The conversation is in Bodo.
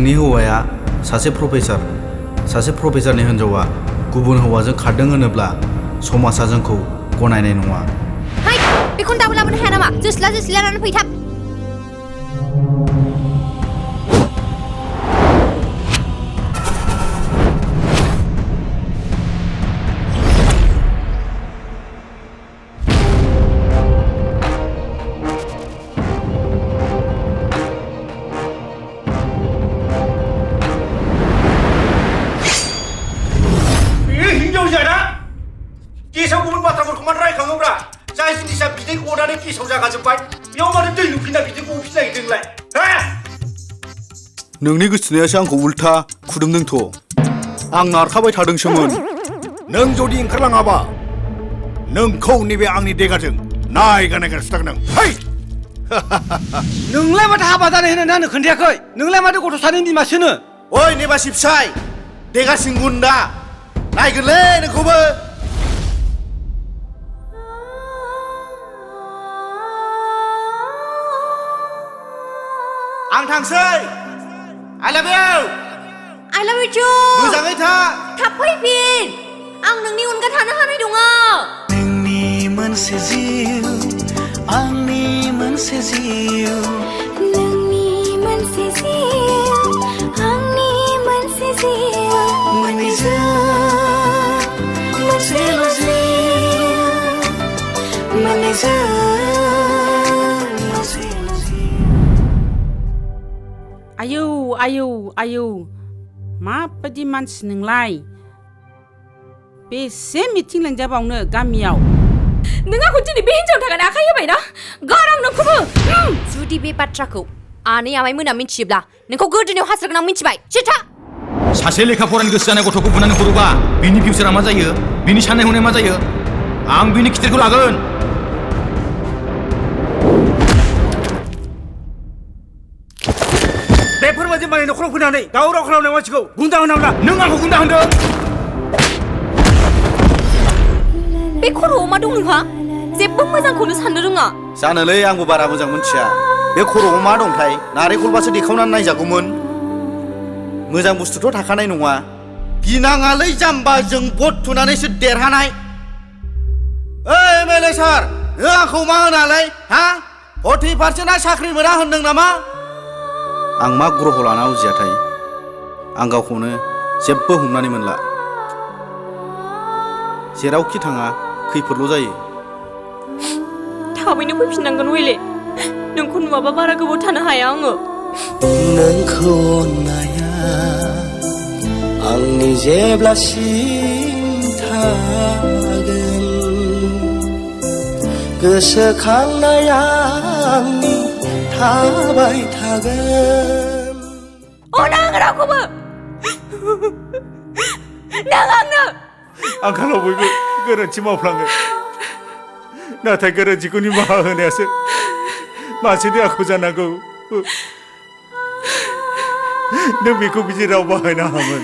नोंनि हौवाया सासे प्रफेसारनि हिनजावा गुबुन हौवाजों खारदों होनोब्ला समाजा जोंखौ गनायनाय नङा। हाय, बेखौनो दाबो लाबोनो हाया नामा? जोस्ला लानानै फै थाब। गेसाव गुबुन बाथ्राफोरखौ मानो रायखाङोब्रा? जाय जिनिसा बिदै गनानै गेसाव जागाजोब्बाय बेयाव मानो दै लुफिनना बिदै गफिन नागिरदोंलाय? नोंनि गोसोथोनायासो आंखौ उल्था खुदुमदोंथ'। आं नारखाबाय थादोंसोमोन। नों जुदि ओंखारलाङाबा नोंखौ नैबे आंनि देगाजों नायगारसो थागोन आं। नोंलाय माथो हाबा जानाय होननानै आंनो खोन्थायाखै? नोंलाय माथो गथ' सानैनि बिमासोनो? ओइ नेबासि फिसाय, देगा सिंगुन्दा नायगोनलै नोंखौबो। आं थांसै। I love you too। मोजाङै था। थाब फैफिन। आं नोंनि अनगा थानो हानाय नङा। नोंनि मोनसे जिउ, आंनि मोनसे जिउ। नोंनि मोनसे जिउ, आंनि मोनसे जिउ। मोननैजों मोनसेल' जिउ, मोननैजों मोनसेल' जिउ। आयौ माबायदि मानसि नोंलाय? बेसे मिथिं लिंजाबावनो गामियाव? नों आंखौ दिनै बे हिन्जावनि थाखाय आखाइ होबायना? गारां नोंखौबो। जुदि बे बाथ्राखौ आनै आमाइ मोना मिथियोब्ला नोंखौ गोदोनायाव हास्रोगोन आं मिथिबाय। सिथा। सासे लेखा फरायनो गोसो जानाय गथ'खौ बुनानै हरोबा बिनि फिउचारा मा जायो? बिनि साननाय हनाय मा जायो? आं बिनि खिथेरखौ लागोन। बेफोरबायदि मालाय न'खराव फैनानै दावराव खालामनाय मानसिखौ गुन्दा होनाब्ला नों आंखौ गुन्दा होनदों? बे खर'आव मा दं नोंहा? जेबो मोजांखौनो साननो रोङा। जानोलै आंबो बारा मोजां मोनथिया। बे खर'आव मा दंथाय? नारेंखलबासो देखावनानै नायजागौमोन। मोजां बुस्थुथ' थाखानाय नङा। गिनाङालै जाम्बा, जों भट थुनानैसो देरहानाय। ओइ एमएलए सार, नों आंखौ मा होनालै? 40%आ साख्रि मोना होनदों नामा? आं मा ग्रह लाना उजियाथाय? आं गावखौनो जेबो हमनानै मोनला। जेरावखि थाङा खैफोदल' जायो। थाबैनो फैफिननांगोन वेले। नोंखौ नुवाबा बारा गोबाव थानो हाया आङो। नोंखौ अननाया आंनि जेब्लासिम थागोन, गोसोखांनाया आंनि थाबाय थागोन। नाङा रावखौबो। नाङा आंनो। आंखालाव बयबो गोरोन्थि मावफ्लाङो, नाथाय गोरोन्थिखौ निमाहा होनायासो मानसिनि आखु जानांगौ। नों बेखौ बिदि राव बाहायनाङामोन।